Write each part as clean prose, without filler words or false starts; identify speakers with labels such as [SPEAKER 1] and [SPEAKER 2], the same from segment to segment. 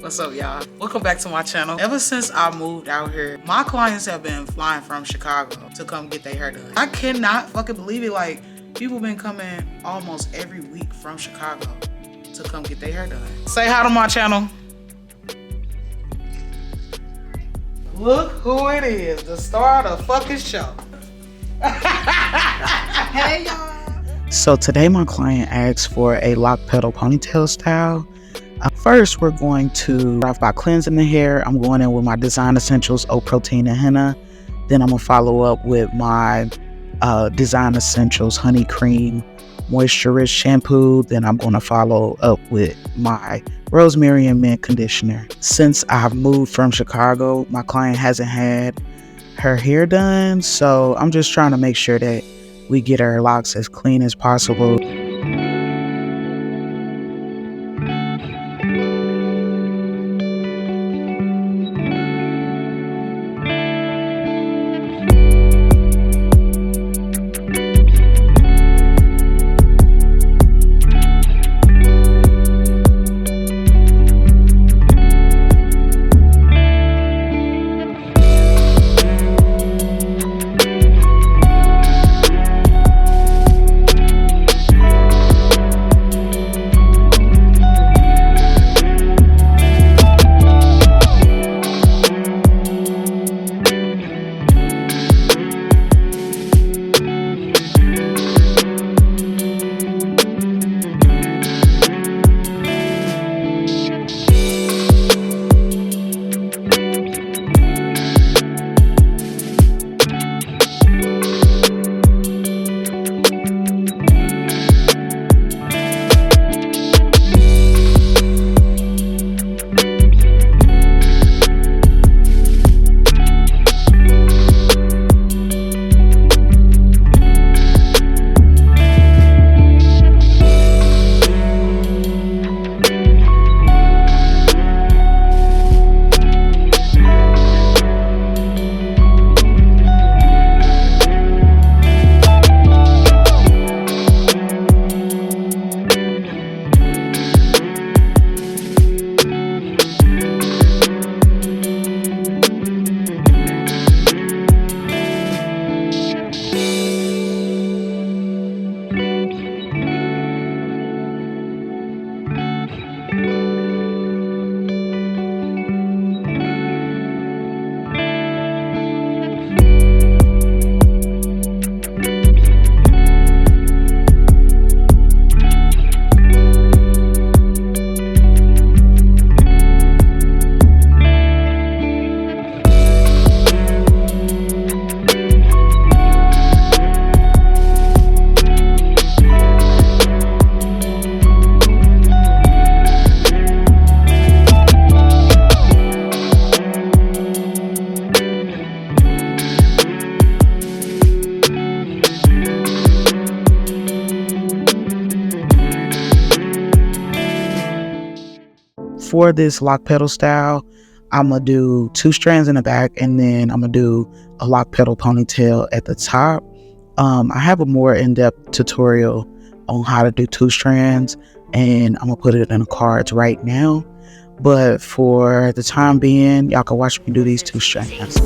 [SPEAKER 1] What's up, y'all? Welcome back to my channel. Ever since I moved out here, my clients have been flying from Chicago to come get their hair done. I cannot fucking believe it. Like, people been coming almost every week from Chicago to come get their hair done. Say hi to my channel. Look who it is, the star of the fucking show. Hey, y'all. So today my client asked for a Loc Petal Ponytail style. First, we're going to start by cleansing the hair. I'm going in with my Design Essentials Oat Protein and Henna. Then I'm going to follow up with my Design Essentials Honey Cream Moisture Rich Shampoo. Then I'm going to follow up with my Rosemary and Mint Conditioner. Since I've moved from Chicago, my client hasn't had her hair done. So I'm just trying to make sure that we get her locks as clean as possible. For this Loc Petal style, I'm going to do 2 strands in the back, and then I'm going to do a Loc Petal ponytail at the top. I have a more in-depth tutorial on how to do 2 strands, and I'm going to put it in the cards right now. But for the time being, y'all can watch me do these 2 strands.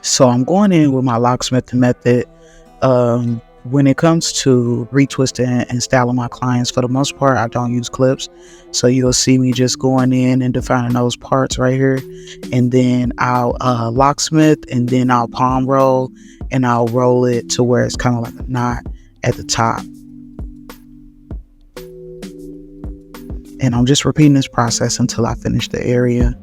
[SPEAKER 1] So I'm going in with my locksmith method. When it comes to retwisting and styling my clients, for the most part, I don't use clips. So you'll see me just going in and defining those parts right here. And then I'll locksmith, and then I'll palm roll, and I'll roll it to where it's kind of like a knot at the top. And I'm just repeating this process until I finish the area.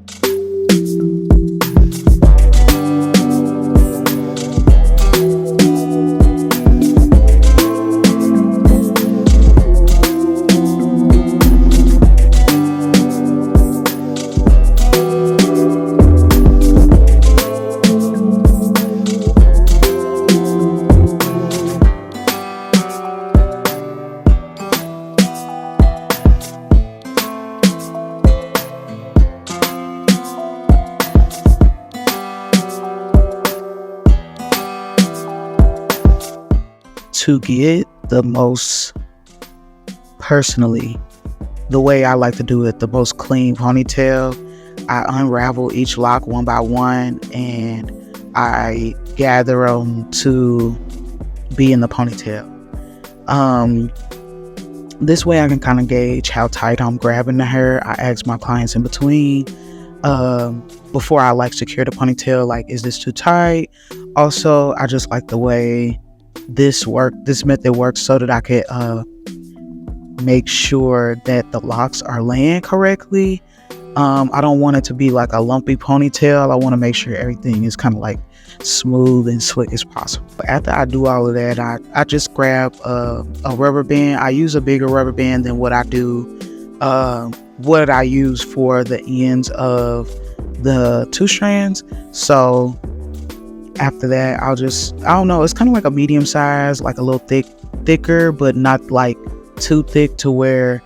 [SPEAKER 1] To get the most, personally, the way I like to do it, the most clean ponytail, I unravel each lock one by one and I gather them to be in the ponytail. This way I can kind of gauge how tight I'm grabbing the hair. I ask my clients in between, before I like secure the ponytail, like, is this too tight? Also, I just like the way this method works so that I could make sure that the locks are laying correctly. I don't want it to be like a lumpy ponytail. I want to make sure everything is kind of like smooth and slick as possible. After I do all of that, I just grab a rubber band. I use a bigger rubber band than what I use for the ends of the 2 strands. So after that, I don't know, it's kind of like a medium size, like a little thicker, but not like too thick to where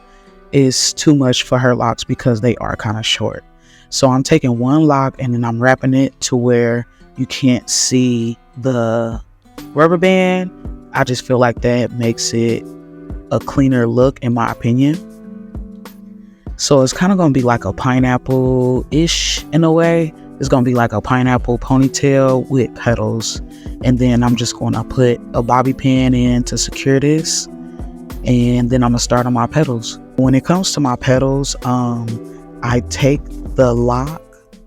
[SPEAKER 1] it's too much for her locks because they are kind of short. So I'm taking one lock and then I'm wrapping it to where you can't see the rubber band. I just feel like that makes it a cleaner look, in my opinion. So it's kind of going to be like a pineapple-ish in a way. It's going to be like a pineapple ponytail with petals. And then I'm just going to put a bobby pin in to secure this. And then I'm going to start on my petals. When it comes to my petals, I take the lock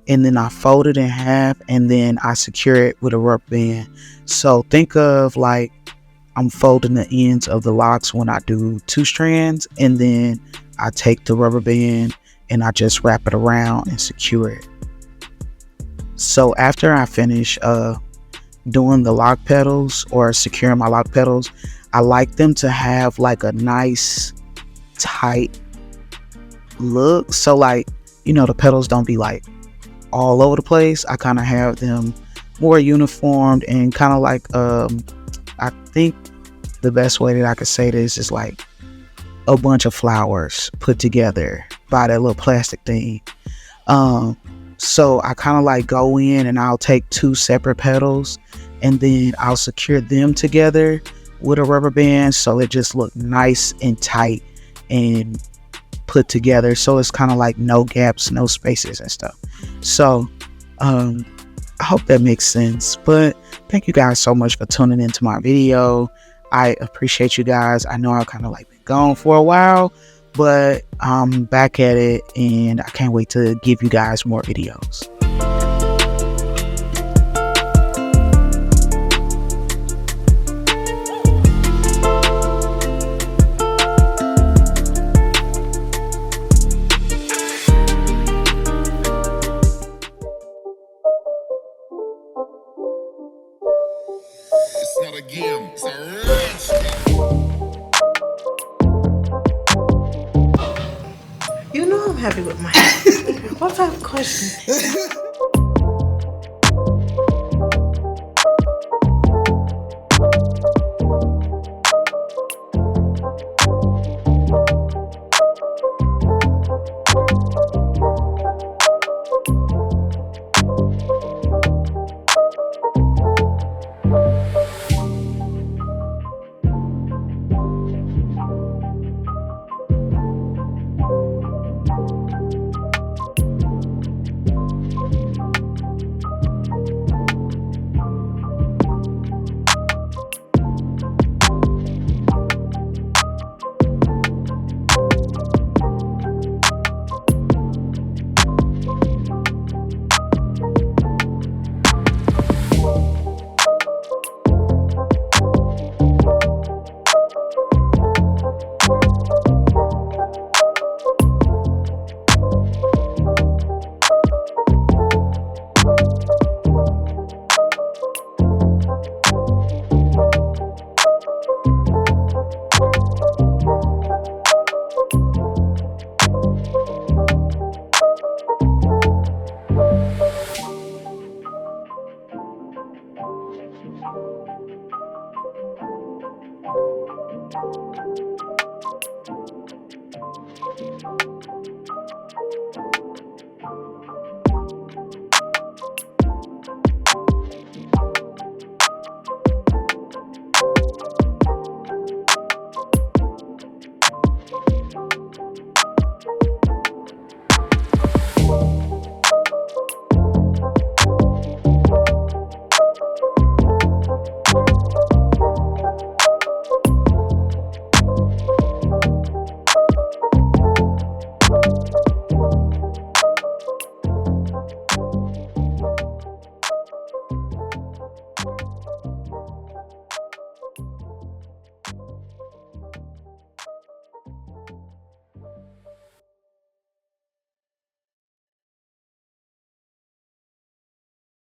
[SPEAKER 1] and then I fold it in half and then I secure it with a rubber band. So think of like I'm folding the ends of the locks when I do 2 strands, and then I take the rubber band and I just wrap it around and secure it. So after I finish doing the lock petals or securing my lock petals, I like them to have like a nice tight look. So like, you know, the petals don't be like all over the place. I kind of have them more uniformed and kind of like I think the best way that I could say this is like a bunch of flowers put together by that little plastic thing. So I kind of like go in and I'll take 2 separate petals and then I'll secure them together with a rubber band so it just look nice and tight and put together, so it's kind of like no gaps, no spaces and stuff. So I hope that makes sense. But thank you guys so much for tuning into my video. I appreciate you guys. I know I've kind of like been gone for a while, but I'm back at it and I can't wait to give you guys more videos.
[SPEAKER 2] It's not a game, it's a race.
[SPEAKER 3] You know I'm happy with my hair. What type of question?